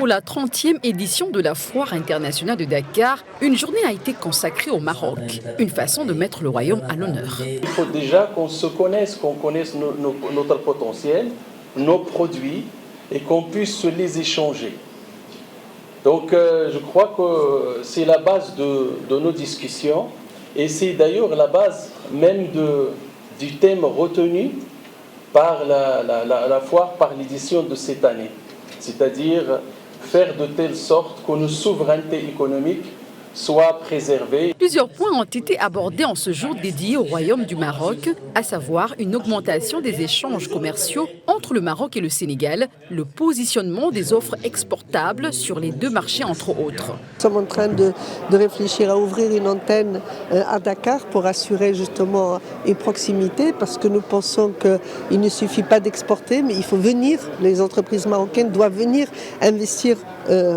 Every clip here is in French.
Pour la 30e édition de la Foire internationale de Dakar, une journée a été consacrée au Maroc, une façon de mettre le royaume à l'honneur. Il faut déjà qu'on se connaisse, qu'on connaisse notre potentiel, nos produits et qu'on puisse les échanger. Donc je crois que c'est la base de nos discussions et c'est d'ailleurs la base même du thème retenu par la foire, par l'édition de cette année. C'est-à-dire faire de telle sorte que nos souverainetés économiques soient préservées. Plusieurs points ont été abordés en ce jour dédié au Royaume du Maroc, à savoir une augmentation des échanges commerciaux entre le Maroc et le Sénégal, le positionnement des offres exportables sur les deux marchés entre autres. Nous sommes en train de réfléchir à ouvrir une antenne à Dakar pour assurer justement une proximité parce que nous pensons qu'il ne suffit pas d'exporter mais il faut venir, les entreprises marocaines doivent venir investir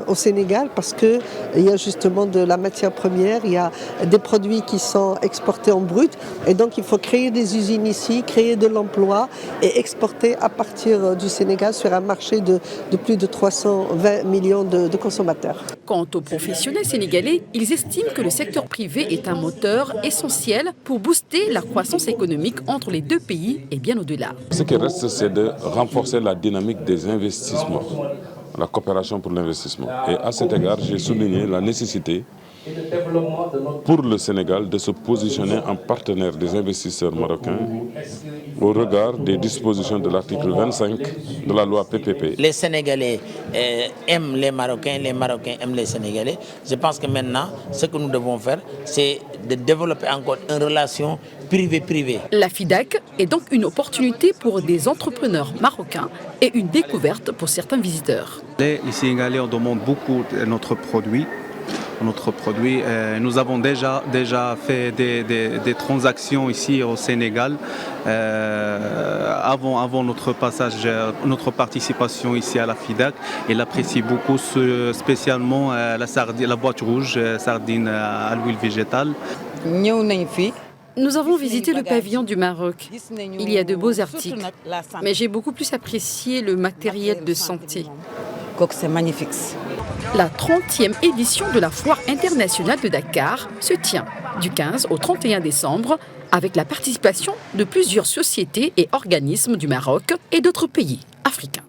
au Sénégal parce qu'il y a justement de la matière première, il y a des produits qui sont exportés en brut et donc il faut créer des usines ici, créer de l'emploi et exporter à partir du Sénégal sur un marché de plus de 320 millions de consommateurs. Quant aux professionnels sénégalais, ils estiment que le secteur privé est un moteur essentiel pour booster la croissance économique entre les deux pays et bien au-delà. Ce qui reste, c'est de renforcer la dynamique des investissements, la coopération pour l'investissement. Et à cet égard, j'ai souligné la nécessité pour le Sénégal de se positionner en partenaire des investisseurs marocains au regard des dispositions de l'article 25 de la loi PPP. Les Sénégalais aiment les Marocains aiment les Sénégalais. Je pense que maintenant, ce que nous devons faire, c'est de développer encore une relation privée-privée. La FIDAK est donc une opportunité pour des entrepreneurs marocains et une découverte pour certains visiteurs. Les Sénégalais demandent beaucoup de notre produit. Nous avons déjà fait des transactions ici au Sénégal avant notre passage, notre participation ici à la FIDAK. Il apprécie beaucoup spécialement la boîte rouge, sardine à l'huile végétale. Nous avons visité le pavillon du Maroc. Il y a de beaux articles, mais j'ai beaucoup plus apprécié le matériel de santé. C'est magnifique. La 30e édition de la Foire internationale de Dakar se tient du 15 au 31 décembre avec la participation de plusieurs sociétés et organismes du Maroc et d'autres pays africains.